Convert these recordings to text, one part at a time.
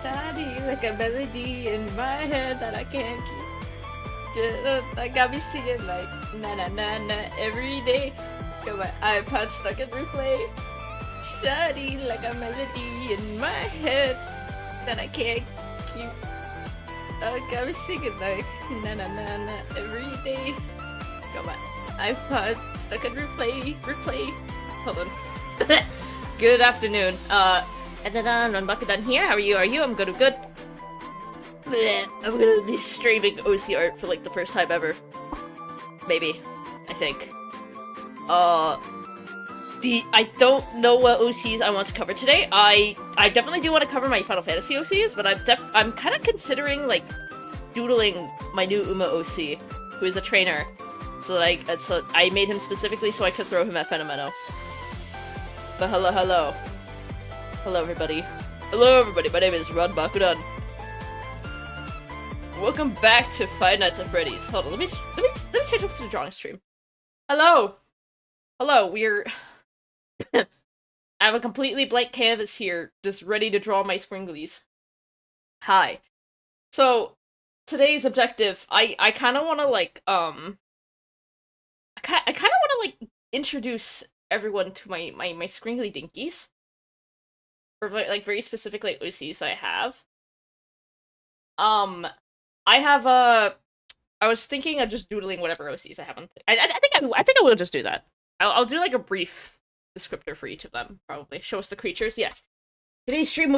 Steady like a melody in my head that I can't keep. That got me singing like na na na na every day. Got my iPod stuck in replay. Steady like a melody in my head that I can't keep. Got me singing like na na na na every day. Got my iPod stuck in replay. Hold on. Good afternoon. And then I'm back done here. How are you? I'm good. Blech. I'm gonna be streaming OC art for like the first time ever. Maybe. I think. I don't know what OCs I want to cover today. I definitely do want to cover my Final Fantasy OCs, but I'm kind of considering like doodling my new Uma OC, who is a trainer. So that I made him specifically so I could throw him at Fenomeno. But hello, everybody. My name is Run Bakudan. Welcome back to Five Nights at Freddy's. Hold on, let me change over to the drawing stream. Hello, we're... I have a completely blank canvas here, just ready to draw my squinglies. Hi. So, today's objective, I kind of want to, like, I kind of want to, like, introduce everyone to my scrinkly dinkies. Or, like, very specific, like, OCs that I have. I was thinking of just doodling whatever OCs I have on... I think I will just do that. I'll do, like, a brief descriptor for each of them, probably. Show us the creatures, yes. Today's stream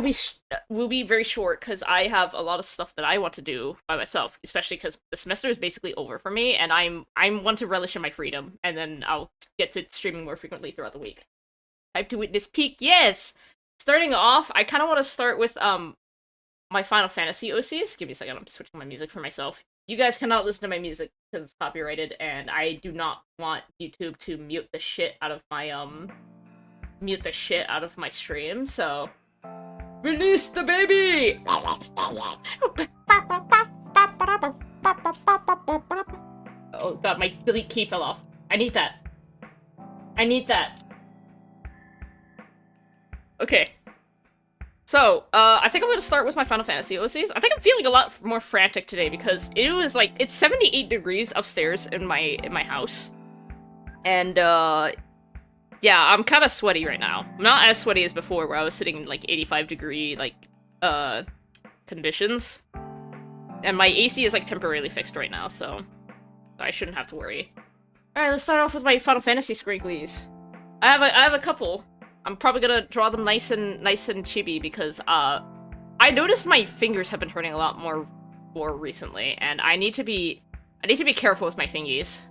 will be very short, because I have a lot of stuff that I want to do by myself, especially because the semester is basically over for me, and I want to relish in my freedom, and then I'll get to streaming more frequently throughout the week. Type to witness peak, yes! Starting off, I kind of want to start with, my Final Fantasy OCs. Give me a second, I'm switching my music for myself. You guys cannot listen to my music because it's copyrighted, and I do not want YouTube to mute the shit out of my stream, so... Release the baby! Oh god, my delete key fell off. I need that. Okay. So, I think I'm gonna start with my Final Fantasy OCs. I think I'm feeling a lot more frantic today because it was like, it's 78 degrees upstairs in my house. And, yeah, I'm kind of sweaty right now. I'm not as sweaty as before where I was sitting in like 85 degree, like, conditions. And my AC is like temporarily fixed right now, so I shouldn't have to worry. Alright, let's start off with my Final Fantasy squigglies. I have a couple. I'm probably gonna draw them nice and chibi because, I noticed my fingers have been hurting a lot more recently, and I need to be careful with my fingies.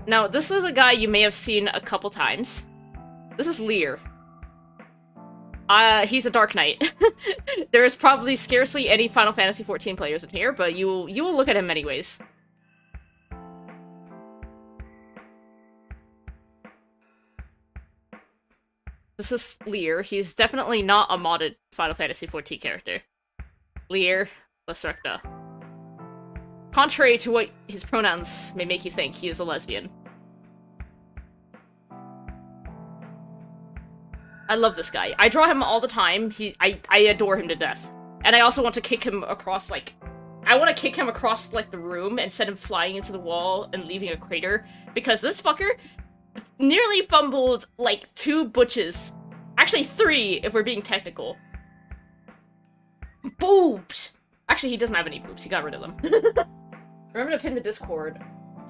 Now, this is a guy you may have seen a couple times. This is Lear. He's a Dark Knight. There is probably scarcely any Final Fantasy XIV players in here, but you will look at him anyways. This is Lear. He's definitely not a modded Final Fantasy XIV character. Lear Lacerta. Contrary to what his pronouns may make you think, he is a lesbian. I love this guy. I draw him all the time. I adore him to death. And I also want to kick him across, like... I want to kick him across, like, the room and send him flying into the wall and leaving a crater. Because this fucker nearly fumbled, like, 2 butches. Actually, 3, if we're being technical. Boobs! Actually, he doesn't have any boobs. He got rid of them. Remember to pin the Discord.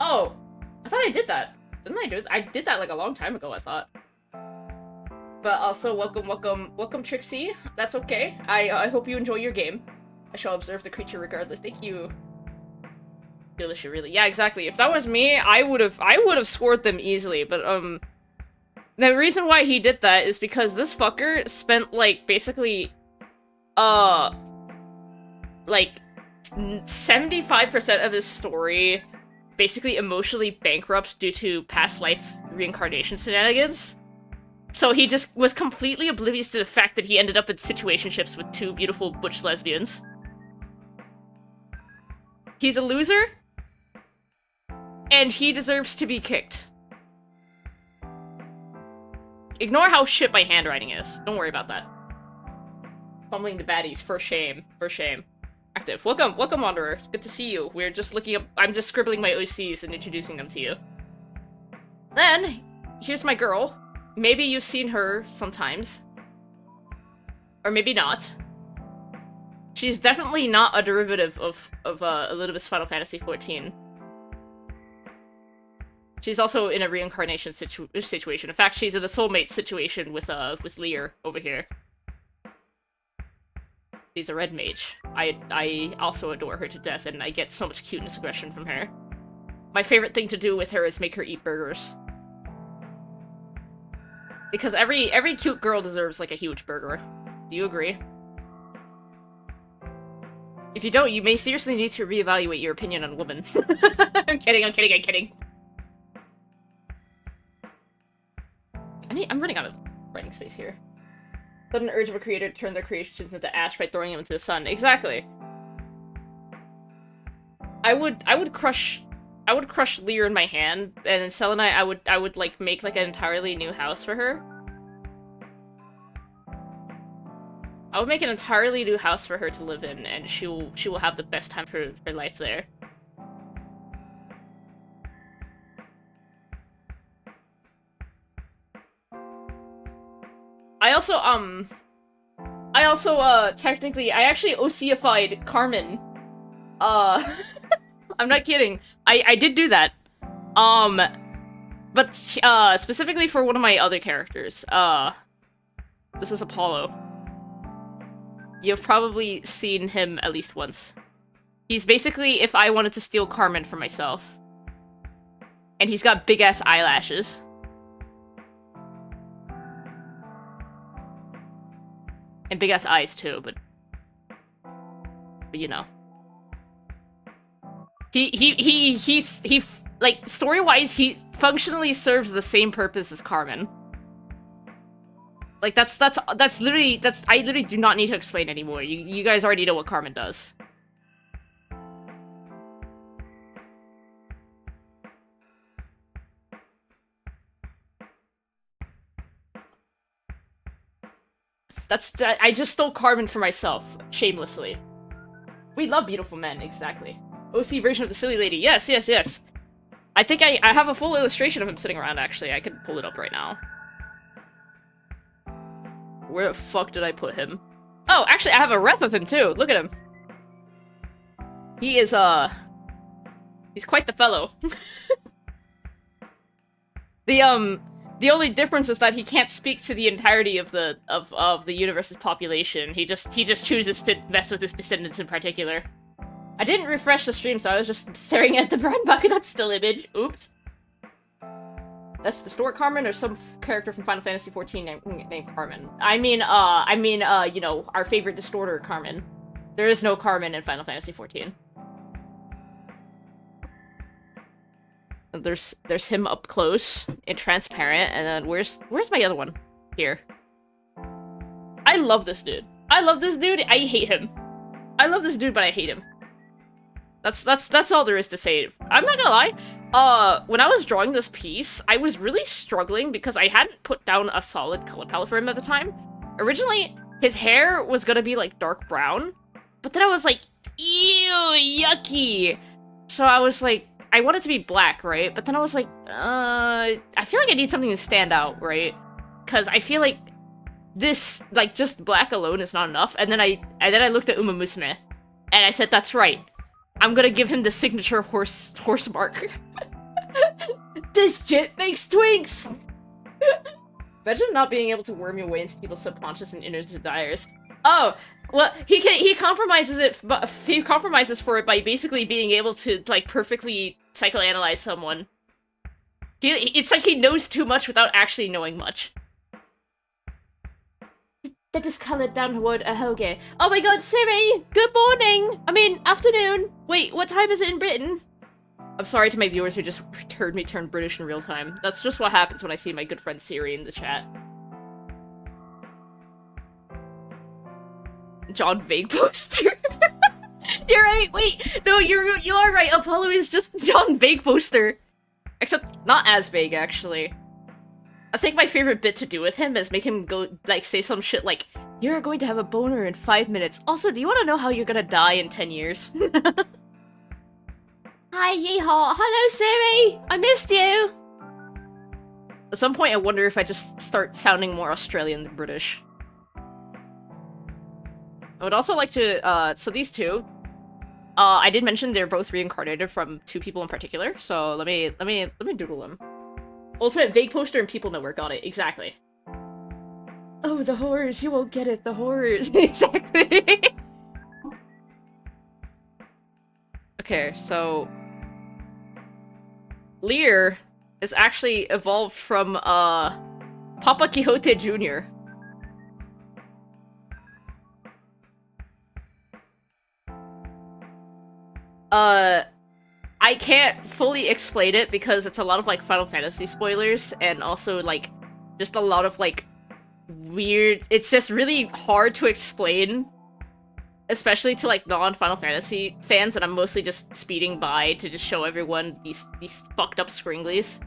Oh, I thought I did that. Didn't I do it? I did that like a long time ago, I thought. But also, welcome Trixie. That's okay. I hope you enjoy your game. I shall observe the creature regardless. Thank you. Delicious, really. Yeah, exactly. If that was me, I would have scored them easily, but, the reason why he did that is because this fucker spent, like, basically, like, 75% of his story basically emotionally bankrupt due to past life reincarnation shenanigans. So he just was completely oblivious to the fact that he ended up in situationships with 2 beautiful butch lesbians. He's a loser, and he deserves to be kicked. Ignore how shit my handwriting is. Don't worry about that. Pummeling the baddies, for shame. For shame. Active. Welcome, Wanderer. Good to see you. We're just looking up- I'm just scribbling my OCs and introducing them to you. Then, here's my girl. Maybe you've seen her sometimes. Or maybe not. She's definitely not a derivative of Elizabeth's Final Fantasy XIV. She's also in a reincarnation situation. In fact, she's in a soulmate situation with Lear over here. She's a red mage. I also adore her to death, and I get so much cuteness aggression from her. My favorite thing to do with her is make her eat burgers. Because every cute girl deserves, like, a huge burger. Do you agree? If you don't, you may seriously need to reevaluate your opinion on women. I'm kidding. I'm running out of writing space here. Sudden urge of a creator to turn their creations into ash by throwing them into the sun. Exactly. I would crush Lear in my hand, and Selenite, I would like make like an entirely new house for her. I would make an entirely new house for her to live in, and she will have the best time for her life there. I technically, I actually OC-ified Carmen. I'm not kidding. I did do that. But, specifically for one of my other characters. This is Apollo. You've probably seen him at least once. He's basically if I wanted to steal Carmen for myself. And he's got big-ass eyelashes. And big-ass eyes, too, but you know. He like, story-wise, he functionally serves the same purpose as Carmen. Like, that's literally, I literally do not need to explain anymore. You guys already know what Carmen does. I just stole Carmen for myself, shamelessly. We love beautiful men, exactly. OC version of the silly lady, yes. I think I have a full illustration of him sitting around, actually. I can pull it up right now. Where the fuck did I put him? Oh, actually, I have a rep of him, too. Look at him. He is, he's quite the fellow. The only difference is that he can't speak to the entirety of the universe's population. He just chooses to mess with his descendants in particular. I didn't refresh the stream, so I was just staring at the Brian Buckenut still image. Oops. That's the store Carmen or some character from Final Fantasy XIV named Carmen? I mean, you know, our favorite distorter Carmen. There is no Carmen in Final Fantasy XIV. There's him up close and transparent, and then where's my other one? Here. I love this dude. I hate him. I love this dude, but I hate him. That's all there is to say. I'm not gonna lie. When I was drawing this piece, I was really struggling because I hadn't put down a solid color palette for him at the time. Originally, his hair was gonna be like dark brown, but then I was like, ew, yucky. So I was like, I want it to be black, right? But then I was like, I feel like I need something to stand out, right? Because I feel like this, like, just black alone is not enough. And then I looked at Uma Musume, and I said, that's right. I'm gonna give him the signature horse mark. This jit makes twinks! Imagine not being able to worm your way into people's subconscious and inner desires. Oh, well, he compromises it, but he compromises for it by basically being able to, like, perfectly psychoanalyze someone. It's like he knows too much without actually knowing much. That is colored downward a hoge. Oh my god, Siri! Good morning! I mean, afternoon! Wait, what time is it in Britain? I'm sorry to my viewers who just heard me turn British in real time. That's just what happens when I see my good friend Siri in the chat. John Vague poster. You're right, wait! No, you are right, Apollo is just John Vague poster. Except, not as vague, actually. I think my favorite bit to do with him is make him go, like, say some shit like, You're going to have a boner in 5 minutes. Also, do you want to know how you're gonna die in 10 years? Hi, Yeehaw! Hello, Siri! I missed you! At some point, I wonder if I just start sounding more Australian than British. I would also like to, so these two, I did mention they're both reincarnated from two people in particular, so let me doodle them. Ultimate vague poster and people nowhere, got it, exactly. Oh, the horrors, you won't get it, the horrors, exactly. Okay, so... Lear is actually evolved from, Papa Quixote Jr. I can't fully explain it because it's a lot of, like, Final Fantasy spoilers, and also, like, just a lot of, like, weird... It's just really hard to explain, especially to, like, non-Final Fantasy fans, and I'm mostly just speeding by to just show everyone these fucked up scringlies.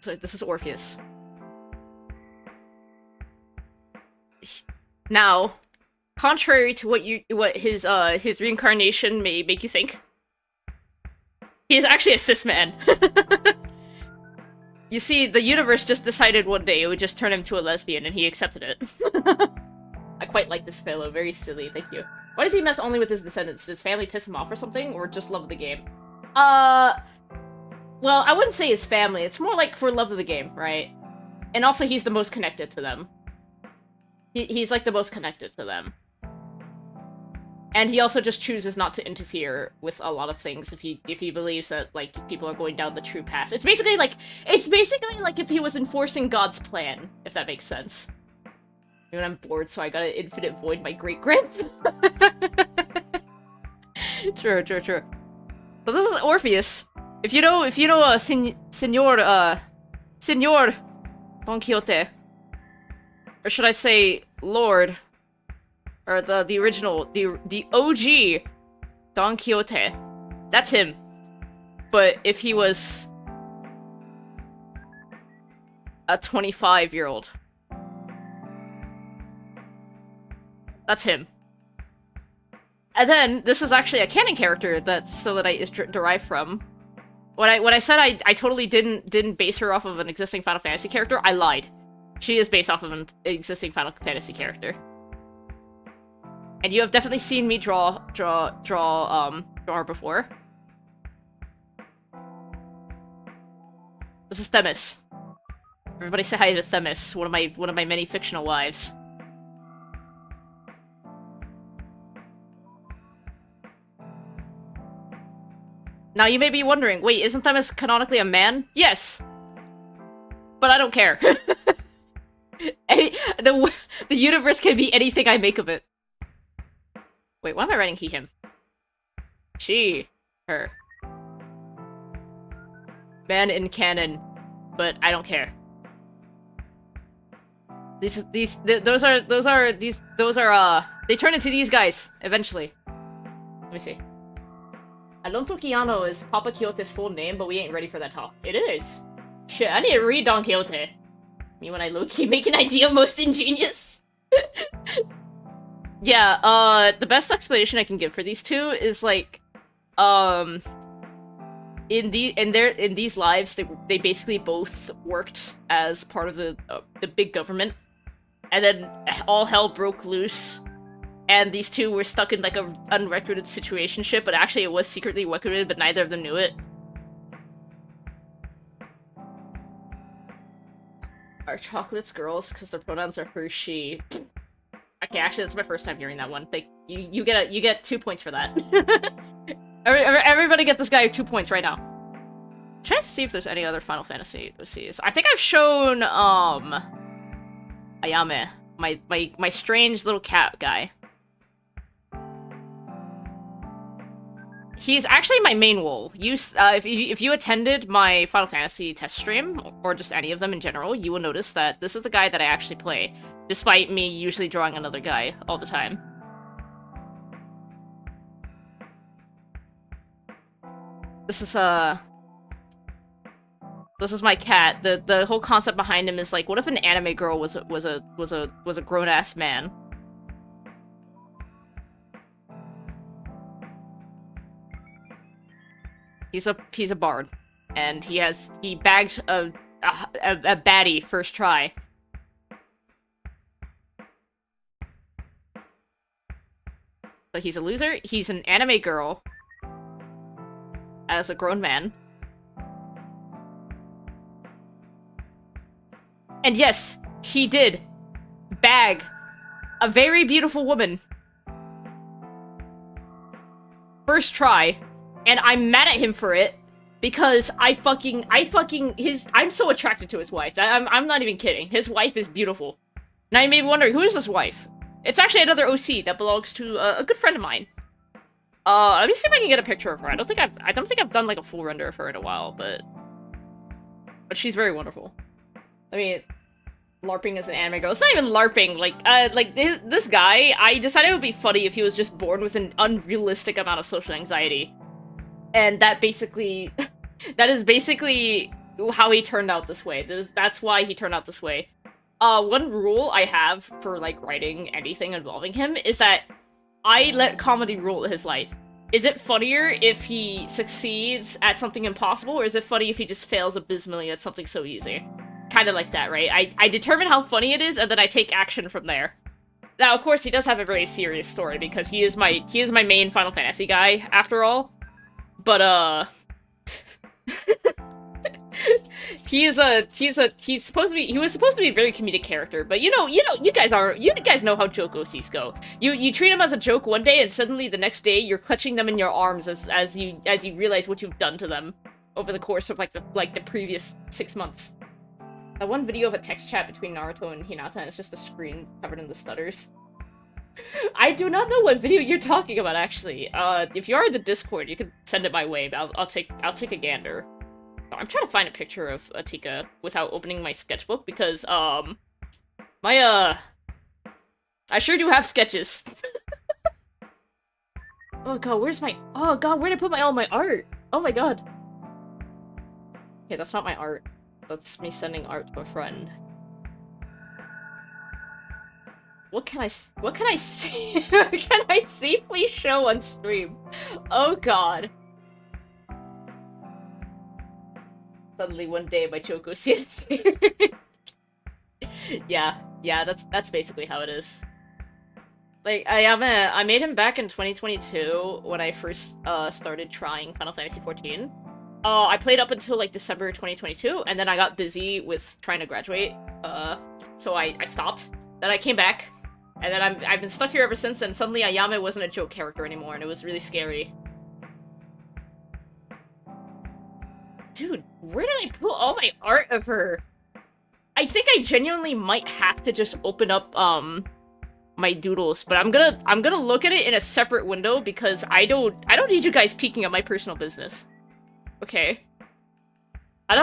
So this is Orpheus. Now, contrary to what his reincarnation may make you think, he is actually a cis man. You see, the universe just decided one day it would just turn him to a lesbian, and he accepted it. I quite like this fellow. Very silly. Thank you. Why does he mess only with his descendants? Does his family piss him off or something, or just love the game? Well, I wouldn't say his family. It's more like for love of the game, right? And also, he's the most connected to them. He's like the most connected to them. And he also just chooses not to interfere with a lot of things if he believes that, like, people are going down the true path. It's basically like if he was enforcing God's plan, if that makes sense. When I'm bored, so I got an infinite void my great-grandson. True. So this is Orpheus. If you know, Senor Don Quixote, or should I say Lord, or the original, the OG Don Quixote, that's him. But if he was a 25-year-old, that's him. And then this is actually a canon character that Selenite is derived from. When I said I totally didn't base her off of an existing Final Fantasy character, I lied. She is based off of an existing Final Fantasy character. And you have definitely seen me draw her before. This is Themis. Everybody say hi to Themis, one of my many fictional wives. Now you may be wondering, wait, isn't Themis canonically a man? Yes! But I don't care. The universe can be anything I make of it. Wait, why am I writing he, him? She. Her. Man in canon. But I don't care. Those are, they turn into these guys, eventually. Let me see. Alonso Quijano is Papa Quixote's full name, but we ain't ready for that talk. It is. Shit, I need to read Don Quixote. Me when I low-key make an idea most ingenious. Yeah, the best explanation I can give for these two is, like, in these lives, they basically both worked as part of the big government, and then all hell broke loose. And these two were stuck in, like, an unrecorded situationship, but actually it was secretly recorded, but neither of them knew it. Are chocolates girls? Because their pronouns are her, she. Okay, actually, that's my first time hearing that one. Like, you get 2 points for that. Everybody get this guy 2 points right now. I'm trying to see if there's any other Final Fantasy OCs. I think I've shown, Ayame. My strange little cat guy. He's actually my main wolf. If you attended my Final Fantasy test stream, or just any of them in general, you will notice that this is the guy that I actually play, despite me usually drawing another guy all the time. This is, This is my cat. The whole concept behind him is like, what if an anime girl was a grown ass man? He's a bard, and he bagged a baddie first try. So he's a loser. He's an anime girl as a grown man. And yes, he did bag a very beautiful woman first try, and I'm mad at him for it because I'm so attracted to his wife. I'm not even kidding. His wife is beautiful. Now you may be wondering, who is this wife? It's actually another OC that belongs to a good friend of mine. Let me see if I can get a picture of her. I don't think I've done like a full render of her in a while, but she's very wonderful. I mean, LARPing as an anime girl. It's not even LARPing. Like this guy, I decided it would be funny if he was just born with an unrealistic amount of social anxiety, and that is basically how he turned out this way. That's why he turned out this way. One rule I have for, like, writing anything involving him is that I let comedy rule his life. Is it funnier if he succeeds at something impossible, or is it funny if he just fails abysmally at something so easy? Kind of like that, right? I determine how funny it is, and then I take action from there. Now, of course, he does have a very serious story, because he is my main Final Fantasy guy, after all. But, he was supposed to be a very comedic character, but you guys know how joke OCs go. You treat him as a joke one day, and suddenly the next day you're clutching them in your arms as you realize what you've done to them over the course of like the previous 6 months. That one video of a text chat between Naruto and Hinata, and it's just a screen covered in the stutters. I do not know what video you're talking about, actually. If you are in the Discord, you can send it my way. I'll take a gander. I'm trying to find a picture of Atika without opening my sketchbook, because, I sure do have sketches. Oh god, where'd I put all my art? Oh my god. Okay, that's not my art. That's me sending art to a friend. What can I see? What can I see? Please show on stream. Oh god. Suddenly one day my Choco sees. Yeah, that's basically how it is. Like, I made him back in 2022 when I first started trying Final Fantasy XIV. I played up until like December 2022, and then I got busy with trying to graduate. So I stopped. Then I came back, and then I've been stuck here ever since. And suddenly Ayame wasn't a joke character anymore, and it was really scary. Dude, where did I put all my art of her? I think I genuinely might have to just open up my doodles, but I'm gonna look at it in a separate window because I don't need you guys peeking at my personal business. Okay? I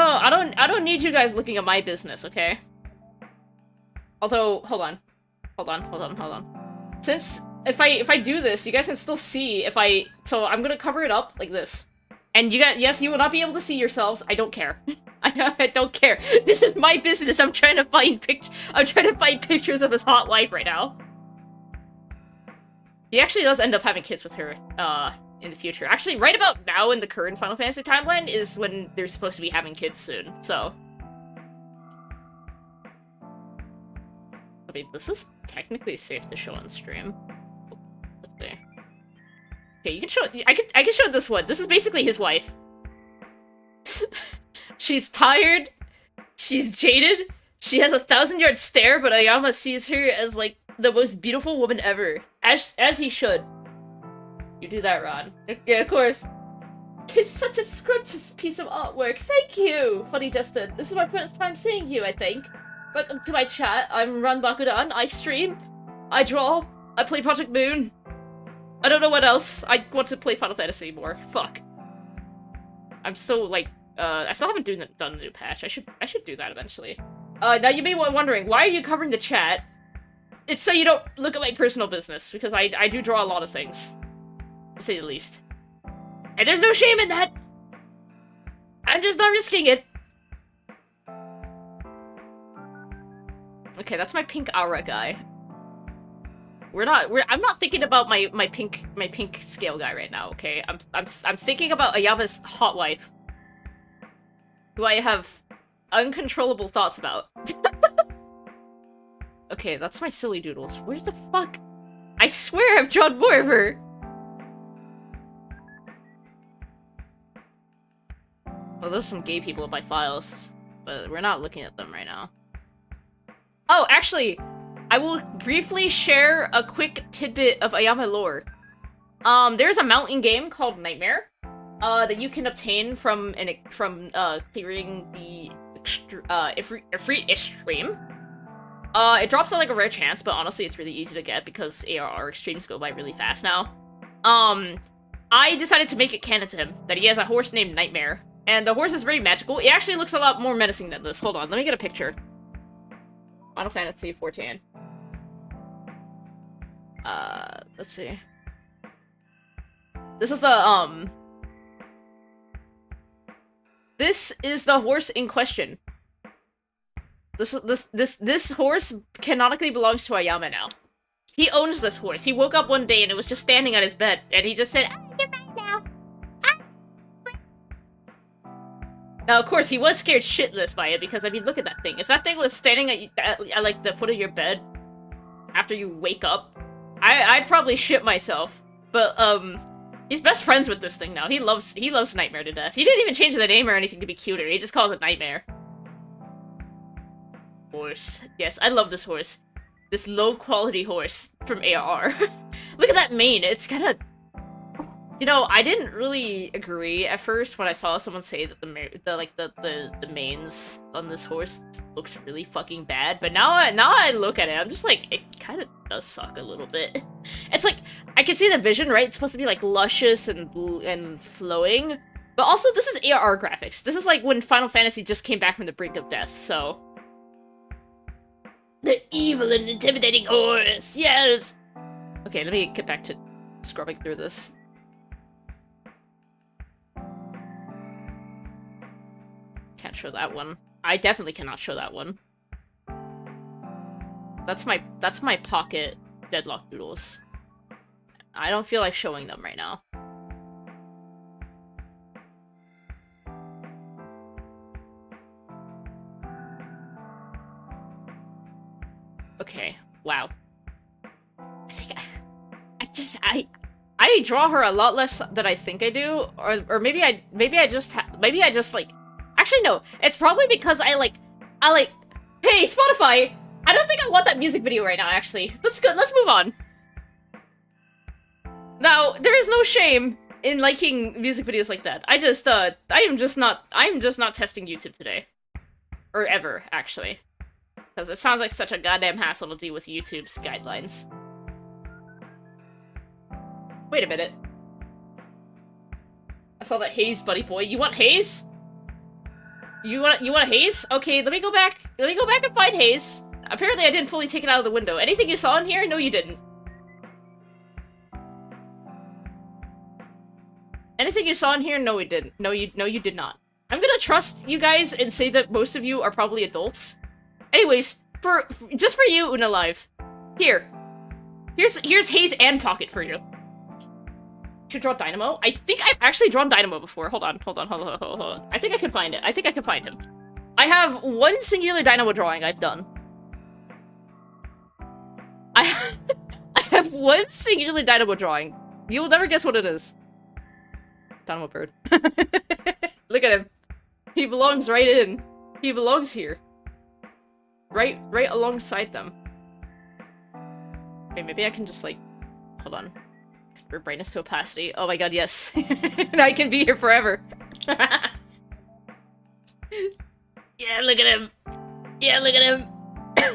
don't need you guys looking at my business, okay? Although, hold on. Since if I do this, you guys can still see so I'm gonna cover it up like this. And you guys, yes, you will not be able to see yourselves. I don't care. I don't care. This is my business. I'm trying to find pictures of his hot wife right now. He actually does end up having kids with her, in the future. Actually, right about now in the current Final Fantasy timeline is when they're supposed to be having kids soon, so. I mean, this is technically safe to show on stream. Let's see. Okay, you can show. I can show this one. This is basically his wife. She's tired. She's jaded. She has a 1,000-yard stare, but Ayama sees her as like the most beautiful woman ever, as he should. You do that, Ron. Yeah, of course. Tis such a scrumptious piece of artwork. Thank you, funny Justin. This is my first time seeing you, I think. Welcome to my chat. I'm Ron Bakudan. I stream. I draw. I play Project Moon. I don't know what else. I want to play Final Fantasy more. Fuck. I'm still, like, I still haven't done the new patch. I should do that eventually. Now you may be wondering, why are you covering the chat? It's so you don't look at my personal business, because I do draw a lot of things. To say the least. And there's no shame in that! I'm just not risking it! Okay, that's my pink aura guy. I'm not thinking about my pink scale guy right now, okay? I'm thinking about Ayama's hot wife. Who I have uncontrollable thoughts about. Okay, that's my silly doodles. Where the fuck? I swear I've drawn more of her! Well, there's some gay people in my files, but we're not looking at them right now. Oh, actually, I will briefly share a quick tidbit of Ayama lore. There's a mountain game called Nightmare, that you can obtain from clearing the Ifrit Extreme. It drops at like a rare chance, but honestly it's really easy to get because ARR extremes go by really fast now. I decided to make it canon to him that he has a horse named Nightmare, and the horse is very magical. It actually looks a lot more menacing than this. Hold on, let me get a picture. Final Fantasy 14. Let's see. This is the, This is the horse in question. This horse canonically belongs to Ayama now. He owns this horse. He woke up one day and it was just standing at his bed, and he just said, "You're mine now." Now, of course, he was scared shitless by it, because, I mean, look at that thing. If that thing was standing at like, the foot of your bed after you wake up, I'd probably shit myself. But, he's best friends with this thing now. He loves Nightmare to death. He didn't even change the name or anything to be cuter. He just calls it Nightmare. Horse. Yes, I love this horse. This low-quality horse from AR. Look at that mane. It's kind of... You know, I didn't really agree at first when I saw someone say that the manes on this horse looks really fucking bad. But now I look at it, I'm just like, it kind of does suck a little bit. It's like, I can see the vision, right? It's supposed to be like luscious and flowing. But also, this is AR graphics. This is like when Final Fantasy just came back from the brink of death, so... The evil and intimidating horse, yes! Okay, let me get back to scrubbing through this. Can't show that one. I definitely cannot show that one. That's my pocket deadlock doodles. I don't feel like showing them right now. Okay, wow. I think I draw her a lot less than I think I do, or maybe I just like, actually no, it's probably because I like, hey Spotify, I don't think I want that music video right now. Actually, let's move on. Now there is no shame in liking music videos like that. I am just not testing YouTube today, or ever actually. Because it sounds like such a goddamn hassle to deal with YouTube's guidelines. Wait a minute. I saw that haze, buddy boy. You want haze? You want haze? Okay, let me go back and find haze. Apparently I didn't fully take it out of the window. Anything you saw in here? No, you didn't. Anything you saw in here? No, we didn't. No, you did not. I'm gonna trust you guys and say that most of you are probably adults. Anyways, just for you, Unalive, here's Haze and Pocket for you. Should draw Dynamo? I think I've actually drawn Dynamo before. Hold on. I think I can find it. I think I can find him. I have one singular Dynamo drawing I've done. I have one singular Dynamo drawing. You'll never guess what it is. Dynamo bird. Look at him. He belongs right in. He belongs here. Right alongside them. Okay, maybe I can just like, hold on. Convert brightness to opacity. Oh my god, yes. Now I can be here forever. Yeah, look at him. Yeah, look at him.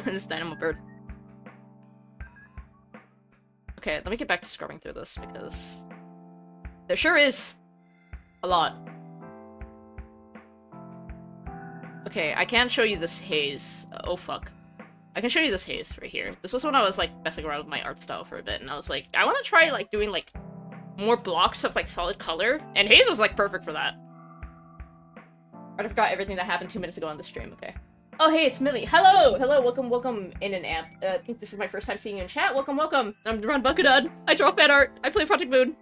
This Dynamo bird. Okay, let me get back to scrubbing through this because there sure is a lot. Okay, I can't show you this haze. Oh, fuck. I can show you this haze right here. This was when I was, like, messing around with my art style for a bit, and I was like, I want to try, like, doing, like, more blocks of, like, solid color, and haze was, like, perfect for that. I forgot everything that happened 2 minutes ago on the stream, okay. Oh, hey, it's Millie. Hello! Hello, welcome in and amp. I think this is my first time seeing you in chat. Welcome. I'm Ron Buckadud. I draw fan art. I play Project Moon.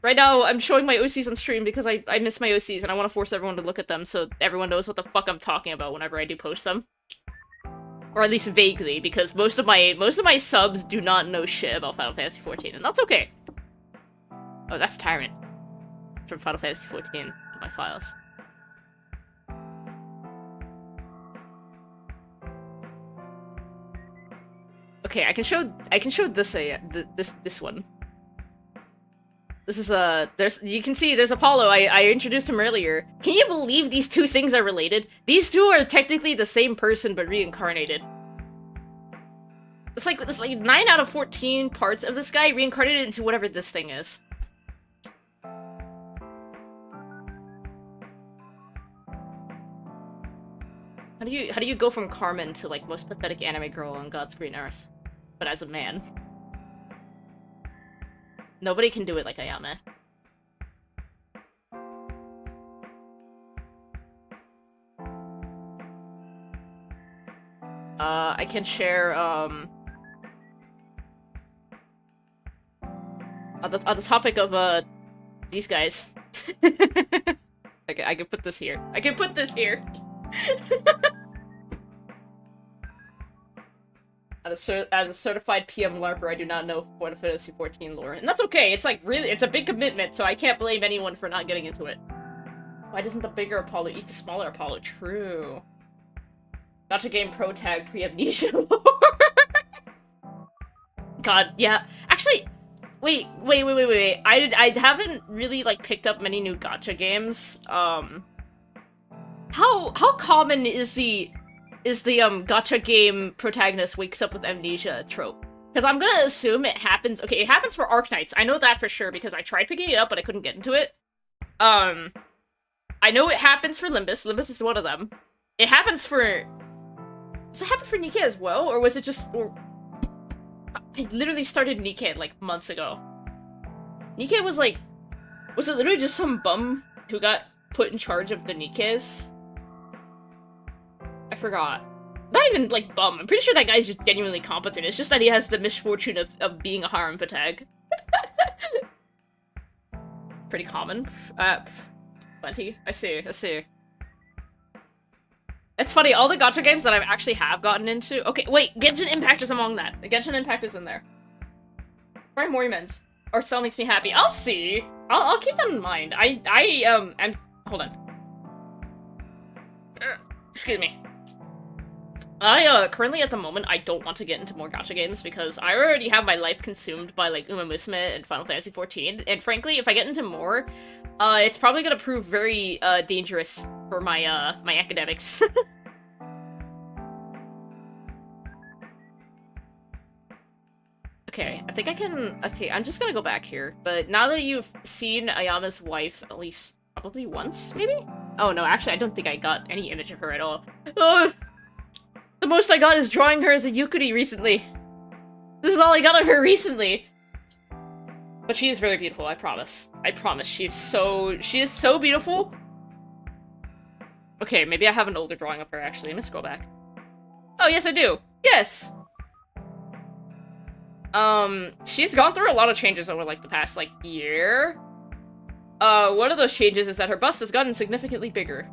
Right now, I'm showing my OCs on stream because I miss my OCs and I want to force everyone to look at them so everyone knows what the fuck I'm talking about whenever I do post them. Or at least vaguely, because most of my subs do not know shit about Final Fantasy XIV, and that's okay. Oh, that's Tyrant. From Final Fantasy XIV in my files. Okay, I can show this this one. This is you can see there's Apollo. I introduced him earlier. Can you believe these two things are related? These two are technically the same person but reincarnated. It's like 9 out of 14 parts of this guy reincarnated into whatever this thing is. How do you go from Carmen to like most pathetic anime girl on God's green earth, but as a man? Nobody can do it like Ayame. I can share on the topic of these guys. Okay, I can put this here. As a certified PM LARPer, I do not know Final Fantasy XIV lore, and that's okay. It's like really, it's a big commitment, so I can't blame anyone for not getting into it. Why doesn't the bigger Apollo eat the smaller Apollo? True. Gacha game pro tag pre-amnesia lore. God, yeah. Actually, wait. I haven't really like picked up many new gacha games. How common is the gacha game protagonist wakes up with amnesia trope? Because I'm gonna assume it happens. Okay, it happens for Arknights. I know that for sure because I tried picking it up, but I couldn't get into it. I know it happens for Limbus. Limbus is one of them. It happens for. Does it happen for Nikke as well, or was it just? Or I literally started Nikke like months ago. Nikke was like, was it literally just some bum who got put in charge of the Nikkes? I forgot. Not even, like, bum. I'm pretty sure that guy's just genuinely competent. It's just that he has the misfortune of being a harem fatag. Pretty common. Plenty. I see. It's funny, all the gacha games that I actually have gotten into... Okay, wait, Genshin Impact is among that. Genshin Impact is in there. Try Morimens. Or Cell makes me happy. I'll see. I'll keep them in mind. I'm... Hold on. Excuse me. Currently at the moment, I don't want to get into more gacha games because I already have my life consumed by, like, Uma Musume and Final Fantasy XIV, and frankly, if I get into more, it's probably gonna prove very, dangerous for my, my academics. Okay, I think I can... Okay, I'm just gonna go back here, but now that you've seen Ayame's wife at least probably once, maybe? Oh, no, actually, I don't think I got any image of her at all. The most I got is drawing her as a Yukari recently. This is all I got of her recently. But she is very beautiful, I promise. I promise. She is so beautiful. Okay, maybe I have an older drawing of her, actually. Let me scroll back. Oh, yes, I do. Yes! She's gone through a lot of changes over, like, the past, like, year. One of those changes is that her bust has gotten significantly bigger.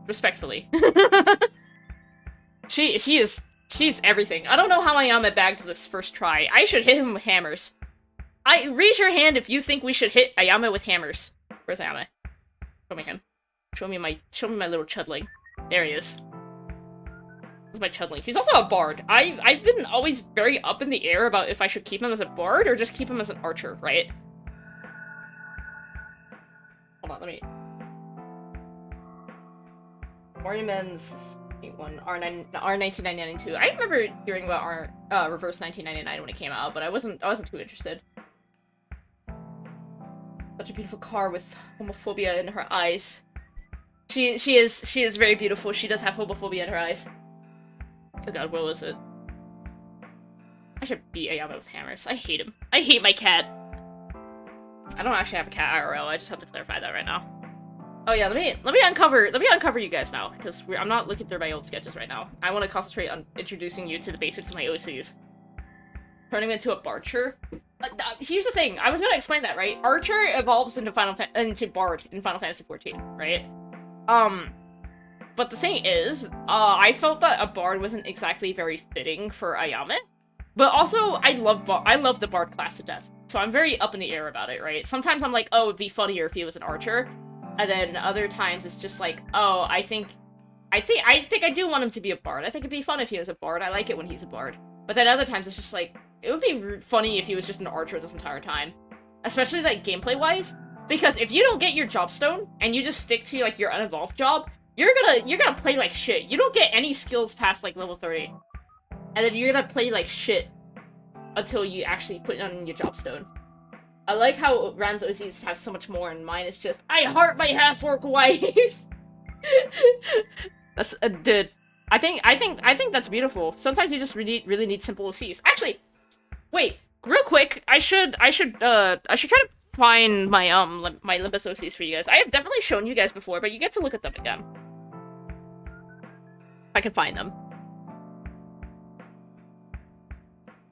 Respectfully. She's everything. I don't know how Ayame bagged this first try. I should hit him with hammers. Raise your hand if you think we should hit Ayame with hammers. Where's Ayame? Show me him. Show me my little chudling. There he is. This is my chudling. He's also a bard. I've been always very up in the air about if I should keep him as a bard or just keep him as an archer, right? Hold on, let me... Morimens... one R1999 I remember hearing about Reverse 1999 when it came out, but I wasn't too interested. Such a beautiful car with homophobia in her eyes. She is very beautiful. She does have homophobia in her eyes. Oh god, what was it? I should beat Ayame with hammers. I hate him. I hate my cat. I don't actually have a cat IRL. I just have to clarify that right now. Oh yeah, let me uncover you guys now, because I'm not looking through my old sketches right now. I want to concentrate on introducing you to the basics of my OCs. Turning into a Barcher. Here's the thing, I was gonna explain that, right? Archer evolves into Bard in Final Fantasy XIV, right? But the thing is, I felt that a Bard wasn't exactly very fitting for Ayame. But also, I love the Bard class to death. So I'm very up in the air about it, right? Sometimes I'm like, oh, it'd be funnier if he was an Archer. And then other times it's just like, oh, I think I do want him to be a Bard. I think it'd be fun if he was a Bard. I like it when he's a Bard. But then other times it's just like, it would be funny if he was just an Archer this entire time. Especially, like, gameplay-wise. Because if you don't get your Jobstone, and you just stick to, like, your unevolved job, you're gonna play like shit. You don't get any skills past, like, level 30. And then you're gonna play like shit until you actually put it on your Jobstone. I like how Ran's OCs have so much more, and mine is just, I heart my half-orc wife! That's, dude. I think that's beautiful. Sometimes you just really need simple OCs. Actually, wait, real quick, I should try to find my, my Limbus OCs for you guys. I have definitely shown you guys before, but you get to look at them again. If I can find them.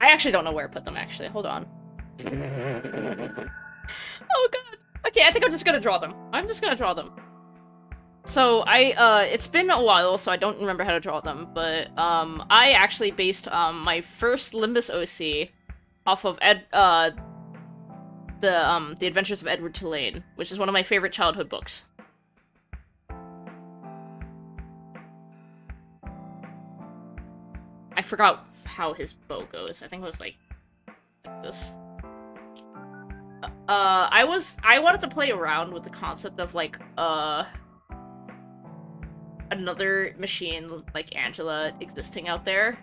I actually don't know where I put them, actually. Hold on. Oh god. Okay, I think I'm just gonna draw them. I'm just gonna draw them. So, it's been a while, so I don't remember how to draw them, but, I actually based, my first Limbus OC off of The Adventures of Edward Tulane, which is one of my favorite childhood books. I forgot how his bow goes. I think it was like this. I wanted to play around with the concept of like another machine like Angela existing out there.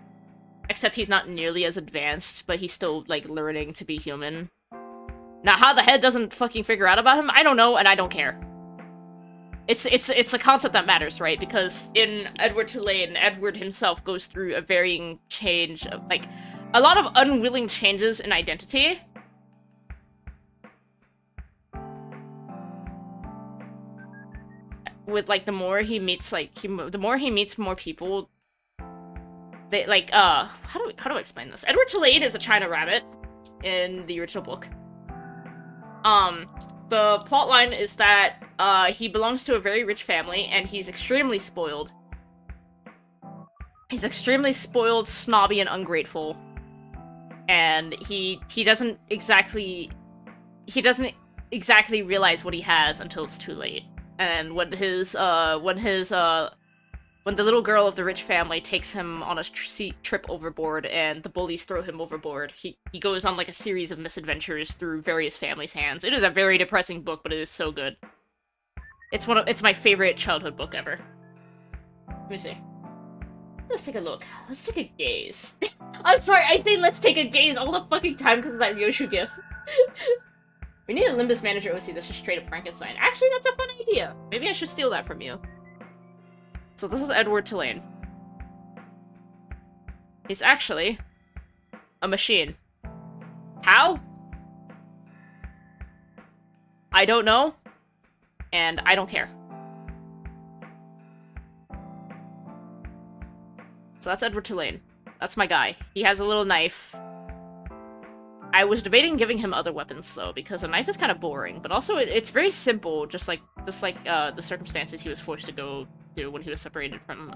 Except he's not nearly as advanced, but he's still like learning to be human. Now how the head doesn't fucking figure out about him, I don't know, and I don't care. It's a concept that matters, right? Because in Edward Tulane, Edward himself goes through a varying change of, like, a lot of unwilling changes in identity. With, like, the more he meets, like, the more he meets more people, they, like, how do I explain this? Edward Tulane is a China rabbit in the original book. The plotline is that, he belongs to a very rich family, and he's extremely spoiled. He's extremely spoiled, snobby, and ungrateful. And he doesn't exactly realize what he has until it's too late. And when the little girl of the rich family takes him on a trip overboard and the bullies throw him overboard, he goes on like a series of misadventures through various families' hands. It is a very depressing book, but it is so good. It's my favorite childhood book ever. Let me see. Let's take a look. Let's take a gaze. I'm sorry, I say let's take a gaze all the fucking time because of that Yoshu gif. We need a Limbus Manager OC that's just straight up Frankenstein. Actually, that's a fun idea. Maybe I should steal that from you. So this is Edward Tulane. He's actually a machine. How? I don't know, and I don't care. So that's Edward Tulane. That's my guy. He has a little knife. I was debating giving him other weapons though, because a knife is kind of boring, but also it's very simple, just like the circumstances he was forced to go through when he was separated from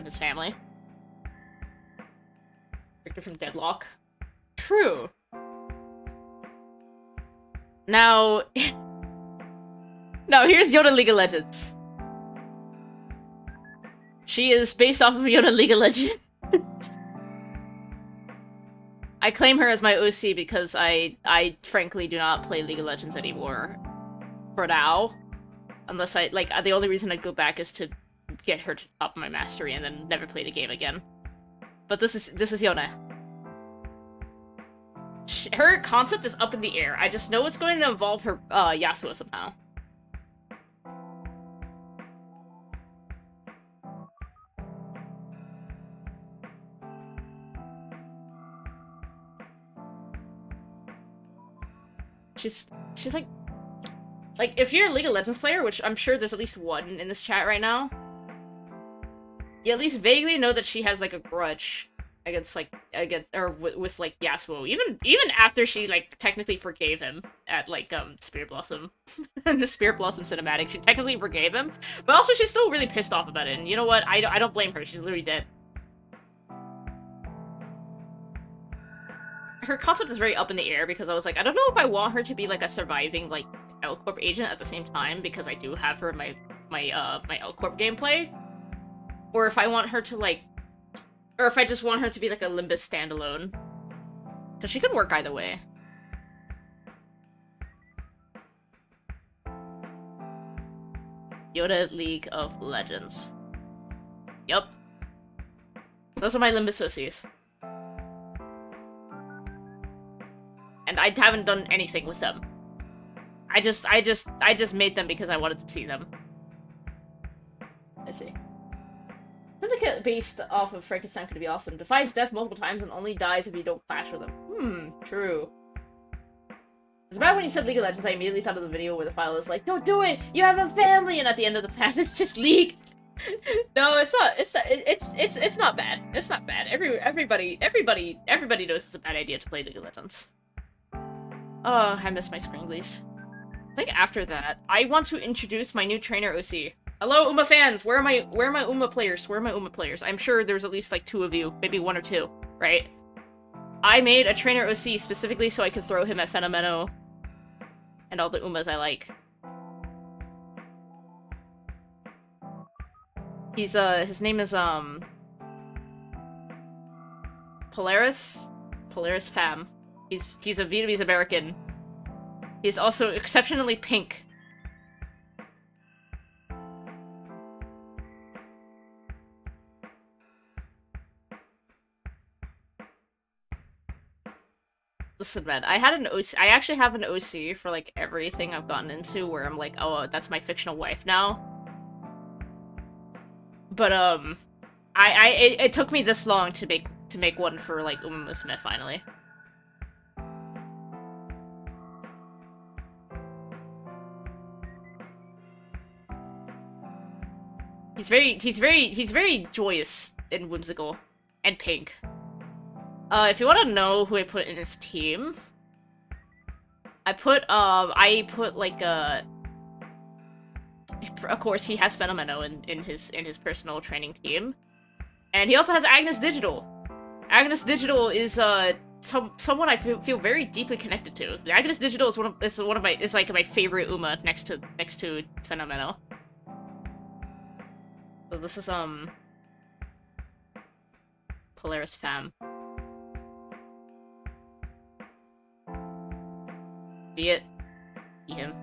his family. Victor from Deadlock. True. Now, here's Yoda League of Legends. She is based off of Yoda League of Legends. I claim her as my OC because I frankly do not play League of Legends anymore. For now. Unless the only reason I'd go back is to get her to top my mastery and then never play the game again. But this is Yona. Her concept is up in the air. I just know it's going to involve her, Yasuo somehow. She's like... Like, if you're a League of Legends player, which I'm sure there's at least one in this chat right now, you at least vaguely know that she has, like, a grudge against, with like, Yasuo. Even after she, like, technically forgave him at, like, Spirit Blossom. In the Spirit Blossom cinematic, she technically forgave him, but also she's still really pissed off about it, and you know what? I don't blame her, she's literally dead. Her concept is very up in the air, because I was like, I don't know if I want her to be, like, a surviving, like, L-Corp agent at the same time, because I do have her in my L-Corp gameplay. Or if I want her to, like... Or if I just want her to be, like, a Limbus standalone. Because she could work either way. Yoda League of Legends. Yup. Those are my Limbus OCs. And I haven't done anything with them. I just made them because I wanted to see them. Let's see. Syndicate based off of Frankenstein could be awesome. Defies death multiple times and only dies if you don't clash with him. True. It's bad when you said League of Legends, I immediately thought of the video where the file is like, don't do it! You have a family! And at the end of the path, it's just League! No, it's not. It's not bad. It's not bad. Everybody knows it's a bad idea to play League of Legends. Oh, I miss my Springlies. I think after that, I want to introduce my new trainer OC. Hello, Uma fans! Where are my Uma players? Where are my Uma players? I'm sure there's at least like 2 of you, maybe 1 or 2, right? I made a trainer OC specifically so I could throw him at Fenomeno and all the Umas I like. He's his name is Polaris Fam. He's a Vietnamese American. He's also exceptionally pink. Listen, man, I had an OC. I actually have an OC for like everything I've gotten into, where I'm like, oh, that's my fictional wife now. But it took me this long to make one for like Uma Musume finally. He's very joyous and whimsical and pink. If you want to know who I put in his team, I put like of course he has Fenomeno in his personal training team, and he also has Agnes Digital. Agnes Digital is someone I feel very deeply connected to. Agnes Digital is like my favorite Uma next to Fenomeno. So this is Polaris Fam. Be it. Be him.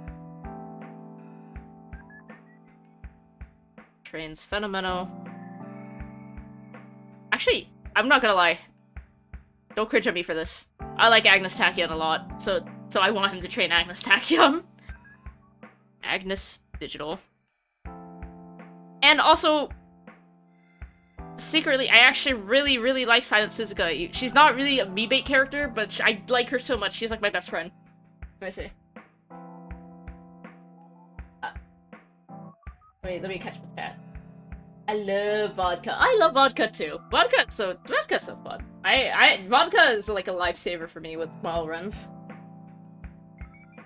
Trains Fenomeno. Actually, I'm not gonna lie. Don't cringe at me for this. I like Agnes Tachyon a lot, so I want him to train Agnes Tachyon. Agnes Digital. And also, secretly, I actually really like Silent Suzuka. She's not really a me-bait character, but I like her so much. She's like my best friend. Let me see. Wait, let me catch my chat. I love vodka. I love vodka too. Vodka's so fun. Vodka is like a lifesaver for me with mile runs.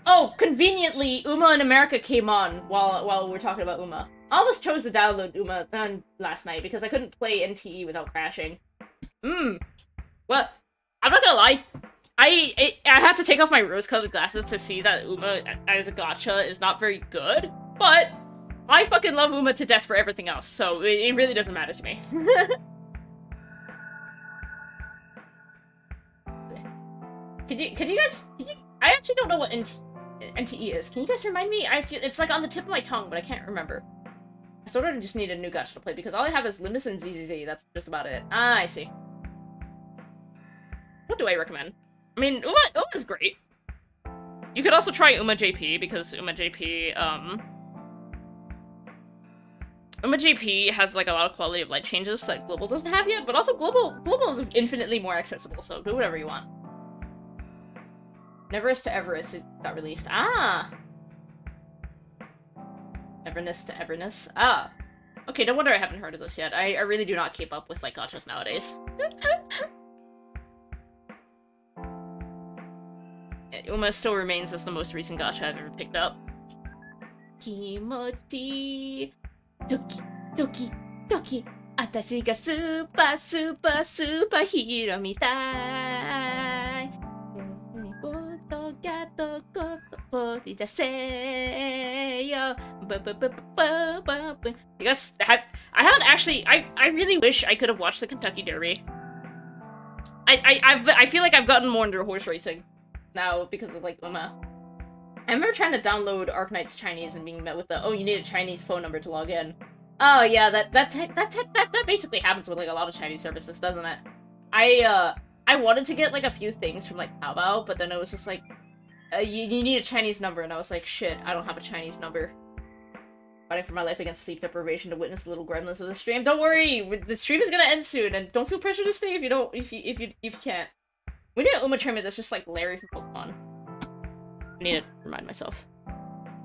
Oh, conveniently, Uma in America came on while we were talking about Uma. I almost chose to download Uma last night because I couldn't play NTE without crashing. Well, I'm not gonna lie. I had to take off my rose-colored glasses to see that Uma as a gacha is not very good, but I fucking love Uma to death for everything else, so it really doesn't matter to me. I actually don't know what NTE is. Can you guys remind me? I feel it's like on the tip of my tongue, but I can't remember. I sort of just need a new gacha to play because all I have is Limbus and ZZZ. That's just about it. Ah, I see. What do I recommend? I mean, Uma's great. You could also try Uma JP, because Uma JP has like a lot of quality of life changes that Global doesn't have yet, but also Global is infinitely more accessible, so do whatever you want. Neverest to Everest, it got released. Ah! Everness to Everness. Ah. Okay, no wonder I haven't heard of this yet. I really do not keep up with, like, gachas nowadays. Uma still remains as the most recent gacha I've ever picked up. Kimochi... Doki, doki, doki. Atashi ga super, super, super hero mitai. Boto ga dokotoridaseyo. You guys, I haven't actually... I really wish I could have watched the Kentucky Derby. I feel like I've gotten more into horse racing now because of, like, Uma. I remember trying to download Arknight's Chinese and being met with the, oh, you need a Chinese phone number to log in. Oh yeah, that basically happens with, like, a lot of Chinese services, doesn't it? I wanted to get, like, a few things from, like, Taobao, but then it was just like, you need a Chinese number, and I was like, shit, I don't have a Chinese number. Fighting for my life against sleep deprivation to witness the little gremlins of the stream. Don't worry, the stream is gonna end soon, and don't feel pressure to stay if you can't. We need an Uma trainer that's just like Larry from Pokemon. I need to remind myself.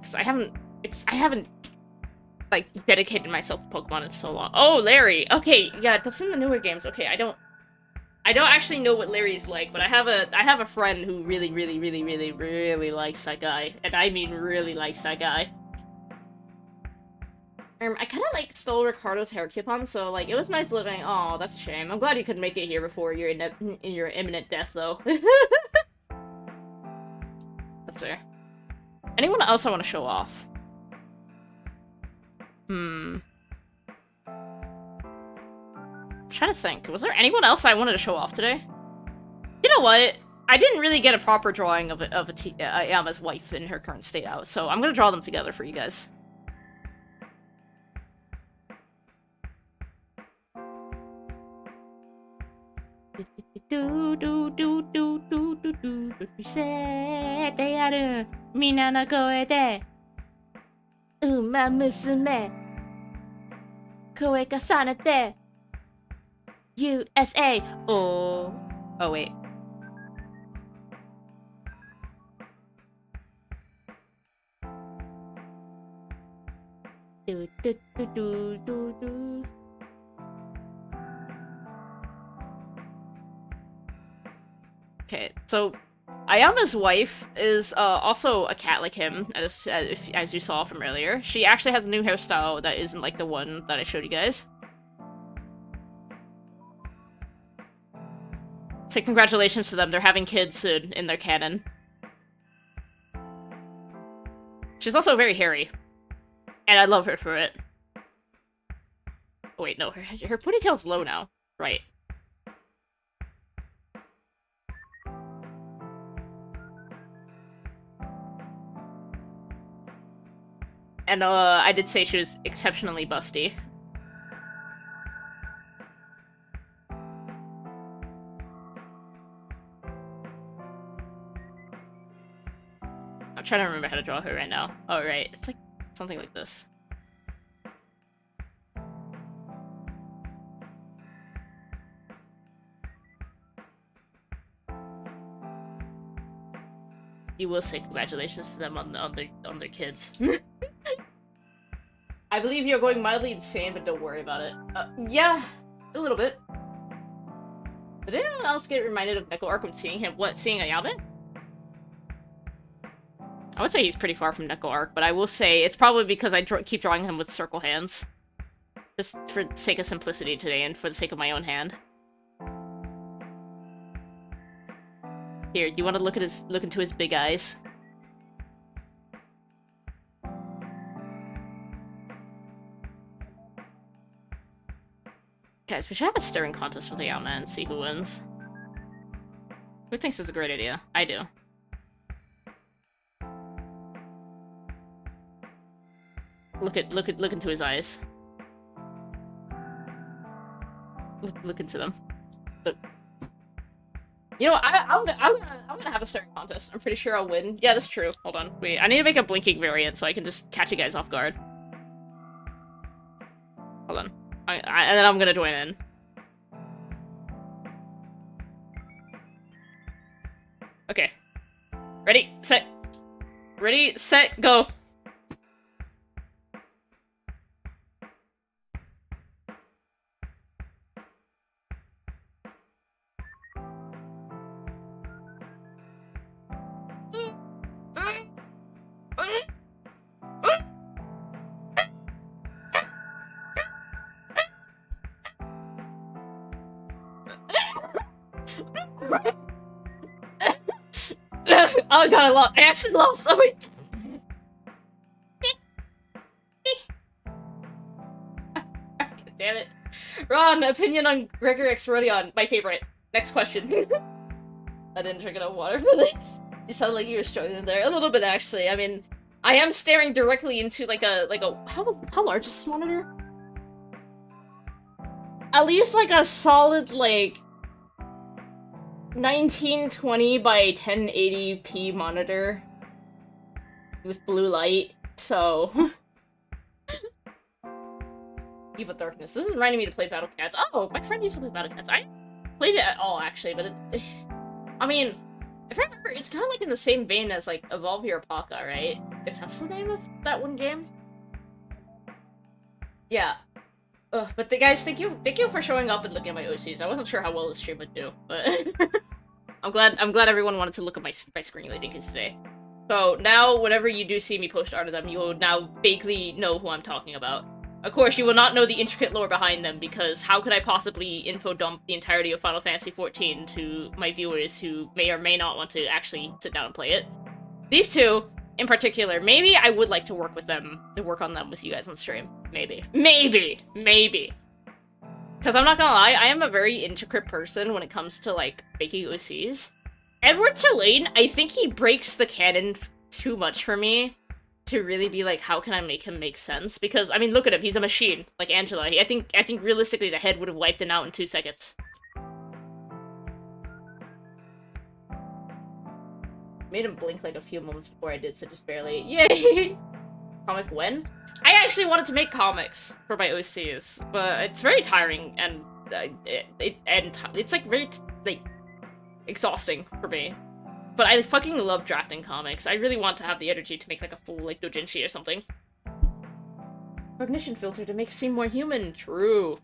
Because I haven't, like, dedicated myself to Pokemon in so long. Oh, Larry! Okay, yeah, that's in the newer games. Okay, I don't actually know what Larry's like, but I have a friend who really likes that guy. And I mean really likes that guy. I kind of, like, stole Ricardo's hair coupon, so, like, it was nice living. Oh, that's a shame. I'm glad you couldn't make it here before your imminent death, though. That's fair. Anyone else I want to show off? I'm trying to think. Was there anyone else I wanted to show off today? You know what? I didn't really get a proper drawing of Yama's wife in her current state out, so I'm gonna draw them together for you guys. USA. Oh wait. Okay, so Ayama's wife is also a cat like him, as you saw from earlier. She actually has a new hairstyle that isn't like the one that I showed you guys. Say congratulations to them, they're having kids soon in their canon. She's also very hairy. And I love her for it. Oh wait, no, her ponytail's low now. Right. And I did say she was exceptionally busty. I'm trying to remember how to draw her right now. Oh, right. It's like something like this. You will say congratulations to them on their kids. I believe you're going mildly insane, but don't worry about it. Yeah, a little bit. Did anyone else get reminded of Neko Arc when seeing him? What, seeing Ayame? I would say he's pretty far from Neko Arc, but I will say it's probably because I keep drawing him with circle hands. Just for the sake of simplicity today, and for the sake of my own hand. Here, you want to look into his big eyes? Guys, we should have a staring contest with Ayama and see who wins. Who thinks it's a great idea? I do. Look into his eyes. Look into them. Look. You know, I'm gonna have a staring contest. I'm pretty sure I'll win. Yeah, that's true. Hold on. Wait, I need to make a blinking variant so I can just catch you guys off guard. Hold on. And then I'm gonna join in. Okay. Ready, set, go. Oh god, I actually lost. Oh wait. Damn it. Ron, opinion on Gregor X Rodion. My favorite. Next question. I didn't drink enough water for this. You sound like you were struggling there. A little bit, actually. I mean, I am staring directly into like a how large is this monitor? At least like a solid like 1920 by 1080p monitor with blue light. So Eve of Darkness. This is reminding me to play Battle Cats. Oh, my friend used to play Battle Cats. I played it at all actually, but I mean, if I remember, it's kind of like in the same vein as like Evolve Your Apaka, right? If that's the name of that one game. Yeah. But guys, thank you for showing up and looking at my OCs. I wasn't sure how well this stream would do, but I'm glad everyone wanted to look at my screen ratings today. So now, whenever you do see me post art of them, you will now vaguely know who I'm talking about. Of course, you will not know the intricate lore behind them, because how could I possibly info dump the entirety of Final Fantasy XIV to my viewers who may or may not want to actually sit down and play it? These two, in particular, maybe I would like to work with them, to work on them with you guys on stream. Maybe. Maybe! Because I'm not gonna lie, I am a very intricate person when it comes to, like, making OCs. Edward Tulane, I think he breaks the canon too much for me to really be like, how can I make him make sense? Because, I mean, look at him, he's a machine, like Angela. I think realistically the head would have wiped him out in 2 seconds. Made him blink like a few moments before I did, so just barely. Yay! Comic when? I actually wanted to make comics for my OCs, but it's very tiring, and it's like very, like, exhausting for me. But I fucking love drafting comics. I really want to have the energy to make like a full like doujinshi or something. Cognition filter to make it seem more human. True.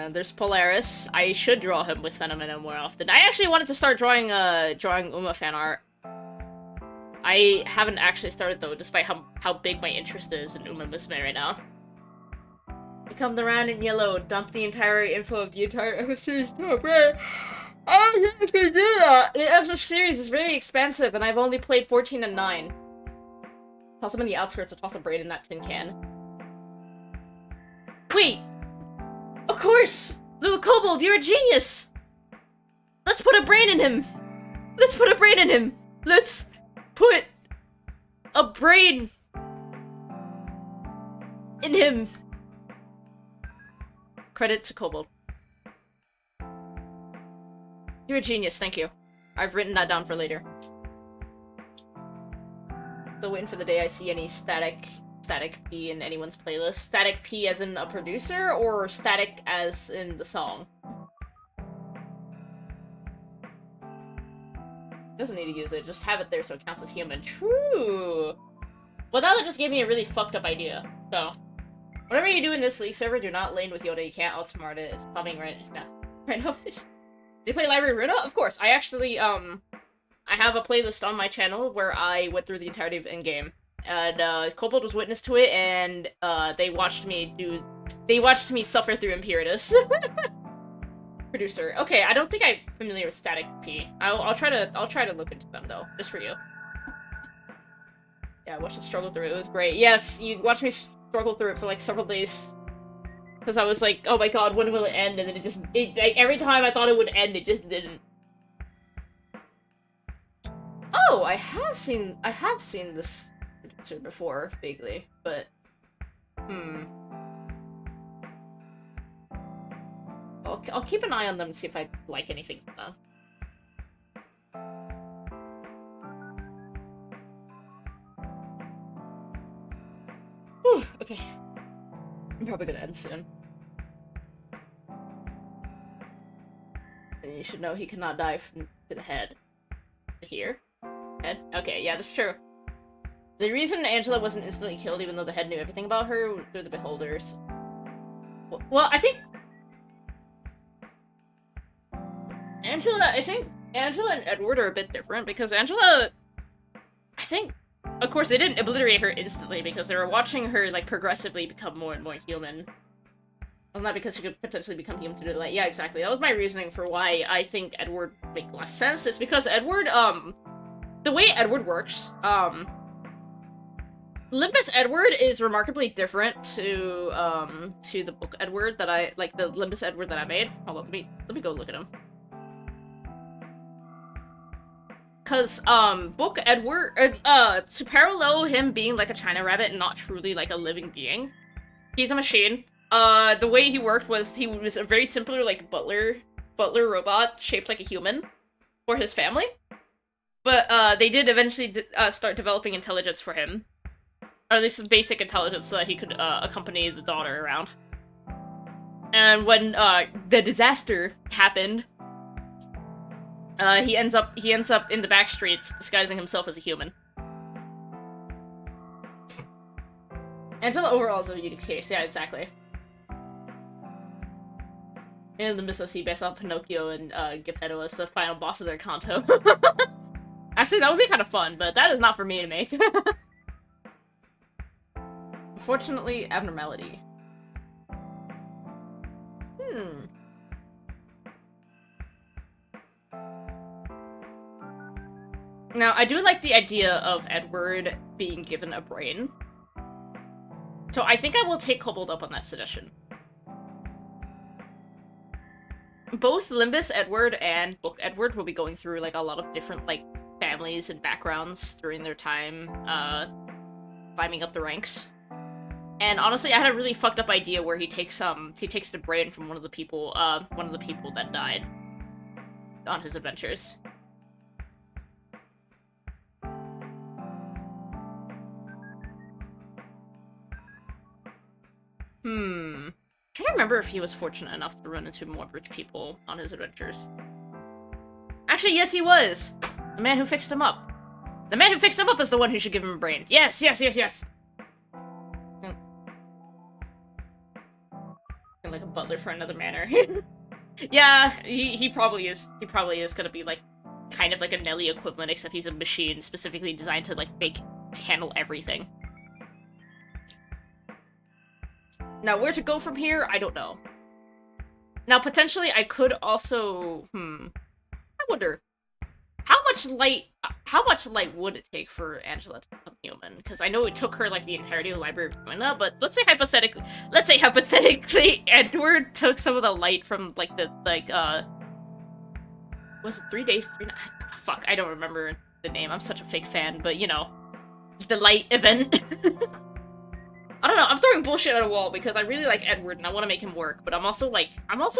There's Polaris. I should draw him with Phenomena more often. I actually wanted to start drawing Uma fan art. I haven't actually started though, despite how big my interest is in Uma Musume right now. Become the round in yellow. Dump the entire info of the entire FF series. Oh, man. I don't think I can do that. The FF series is very expensive, and I've only played 14 and 9. Toss them in the outskirts or toss a brain in that tin can. Wait! Of course! Little Kobold, you're a genius! Let's put a brain in him! Let's put a brain in him! Let's put a brain in him! Credit to Kobold. You're a genius, thank you. I've written that down for later. Still waiting for the day I see any static P in anyone's playlist. Static P as in a producer, or static as in the song? Doesn't need to use it, just have it there so it counts as human. True! Well, that just gave me a really fucked up idea, so. Whatever you do in this League server, do not lane with Yoda. You can't outsmart it. It's coming right now. Do you play Library Runa? Of course. I actually, I have a playlist on my channel where I went through the entirety of Endgame. And, Kobold was witness to it, and, they watched me suffer through Imperatus. Producer. Okay, I don't think I'm familiar with Static P. I'll try to look into them, though. Just for you. Yeah, I watched him struggle through it. It was great. Yes, you watched me struggle through it for like several days, because I was like, oh my god, when will it end? And then like, every time I thought it would end, it just didn't. Oh, I have seen this producer before, vaguely, but I'll keep an eye on them and see if I like anything from them. Whew, okay. I'm probably gonna end soon. And you should know he cannot die from to the head. Here? Head? Okay, yeah, that's true. The reason Angela wasn't instantly killed, even though the head knew everything about her, was through the beholders. Well, I think Angela and Edward are a bit different, because Angela, I think, of course, they didn't obliterate her instantly, because they were watching her, like, progressively become more and more human. Well, not because she could potentially become human to do that. Yeah, exactly. That was my reasoning for why I think Edward make less sense. It's because Edward, the way Edward works, Limbus Edward is remarkably different to the book Edward that I, like, the Limbus Edward that I made. Hold on, let me go look at him. Cause, book Edward, to parallel him being like a China rabbit and not truly like a living being, he's a machine. The way he worked was he was a very simpler, like, butler robot shaped like a human for his family. But, they did eventually start developing intelligence for him. Or at least basic intelligence so that he could, accompany the daughter around. And when, the disaster happened, he ends up in the back streets disguising himself as a human. Angela overall is a unique case, yeah, exactly. And the Mississippi based on Pinocchio and Geppetto as the final bosses of Kanto. Actually, that would be kind of fun, but that is not for me to make. Unfortunately, abnormality. Now, I do like the idea of Edward being given a brain. So I think I will take Kobold up on that suggestion. Both Limbus Edward and Book Edward will be going through, like, a lot of different, like, families and backgrounds during their time, climbing up the ranks. And honestly, I had a really fucked up idea where he takes the brain from one of the people that died on his adventures. I'm trying to remember if he was fortunate enough to run into more rich people on his adventures. Actually, yes, he was! The man who fixed him up. The man who fixed him up is the one who should give him a brain. Yes, yes, yes, yes! Like a butler for another manor. Yeah, he probably is. He probably is gonna be, like, kind of like a Nelly equivalent, except he's a machine specifically designed to, like, handle everything. Now, where to go from here, I don't know. Now, potentially, I could also... I wonder... How much light would it take for Angela to become human? Because I know it took her, like, the entirety of the Library of China, but let's say hypothetically, Edward took some of the light from, like, was it 3 days? Fuck, I don't remember the name. I'm such a fake fan, but, you know, the light event. I don't know, I'm throwing bullshit at a wall because I really like Edward and I want to make him work, but I'm also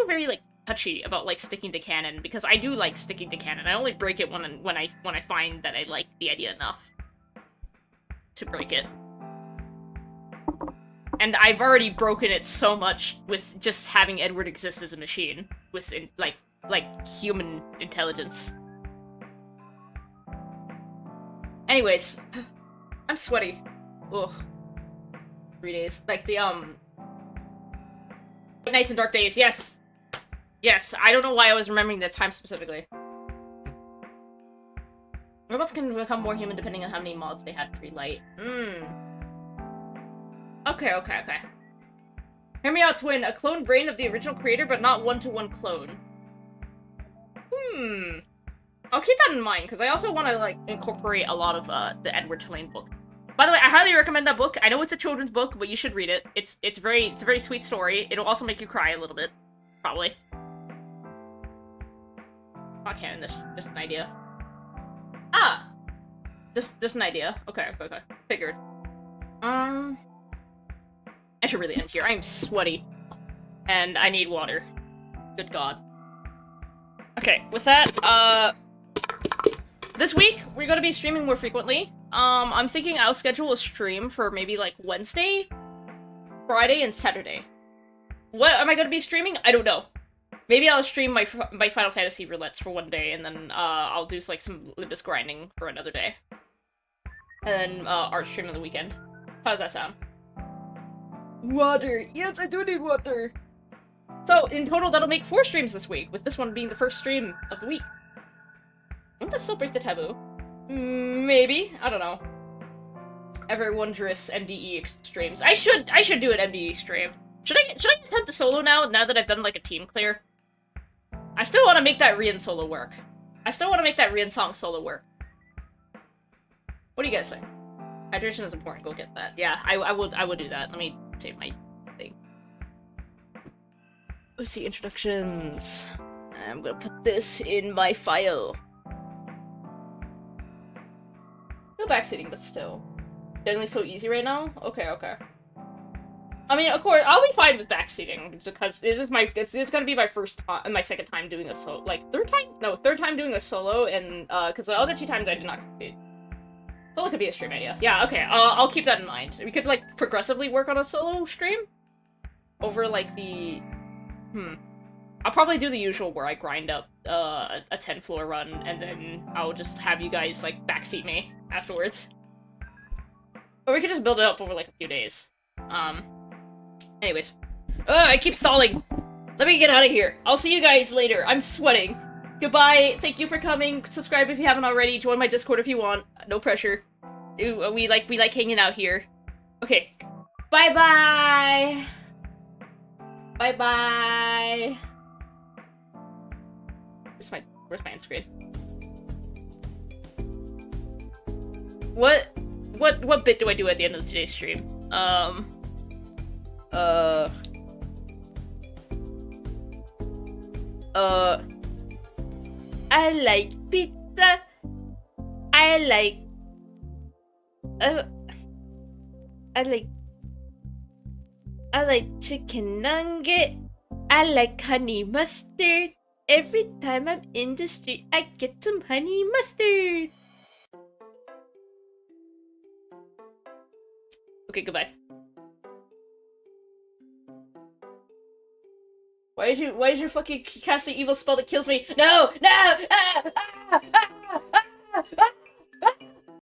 very, like, touchy about, like, sticking to canon, because I do like sticking to canon. I only break it when I find that I like the idea enough to break it. And I've already broken it so much with just having Edward exist as a machine with, like human intelligence. Anyways, I'm sweaty. Ugh. 3 days. Like, the, Nights and Dark Days, yes! Yes, I don't know why I was remembering the time specifically. Robots can become more human depending on how many mods they had pre-light. Okay. Hear me out, twin. A clone brain of the original creator, but not one-to-one clone. I'll keep that in mind, because I also want to, like, incorporate a lot of, the Edward Tulane book. By the way, I highly recommend that book. I know it's a children's book, but you should read it. It's a very sweet story. It'll also make you cry a little bit. Probably. Not canon, just an idea. Ah! Just an idea. Okay. Figured. I should really end here. I'm sweaty. And I need water. Good god. Okay, with that, this week, we're gonna be streaming more frequently. I'm thinking I'll schedule a stream for maybe, like, Wednesday, Friday, and Saturday. What am I gonna be streaming? I don't know. Maybe I'll stream my Final Fantasy roulettes for one day, and then, I'll do, like, some Limbus grinding for another day. And then, art stream on the weekend. How does that sound? Water! Yes, I do need water! So, in total, that'll make 4 streams this week, with this one being the first stream of the week. Won't that still break the taboo? Maybe? I don't know. Ever wondrous MDE streams. I should do an MDE stream. Should I attempt to solo now that I've done like a team clear? I still want to make that Rian solo work. I still want to make that Rian song solo work. What do you guys think? Hydration is important. Go get that. Yeah, I will do that. Let me save my thing. Let's see, introductions. I'm gonna put this in my file. No backseating, but still. Generally so easy right now? Okay, okay. I mean, of course, I'll be fine with backseating, because this is my, it's gonna be my first time, my second time doing a solo, like, third time doing a solo, and, because the other 2 times I did not succeed. Solo could be a stream idea. Yeah, okay, I'll keep that in mind. We could, like, progressively work on a solo stream over, like, the, I'll probably do the usual where I grind up, a 10-floor run, and then I'll just have you guys, like, backseat me afterwards. Or we could just build it up over, like, a few days. Anyways. I keep stalling! Let me get out of here. I'll see you guys later. I'm sweating. Goodbye. Thank you for coming. Subscribe if you haven't already. Join my Discord if you want. No pressure. Ooh, we like hanging out here. Okay. Bye-bye! Bye-bye! Where's my end screen? What bit do I do at the end of today's stream? I like pizza. I like chicken nugget. I like honey mustard. Every time I'm in the street, I get some honey mustard. Okay, goodbye. Why did you fucking cast the evil spell that kills me? No! No! Ah! Ah! Ah! Ah! Ah!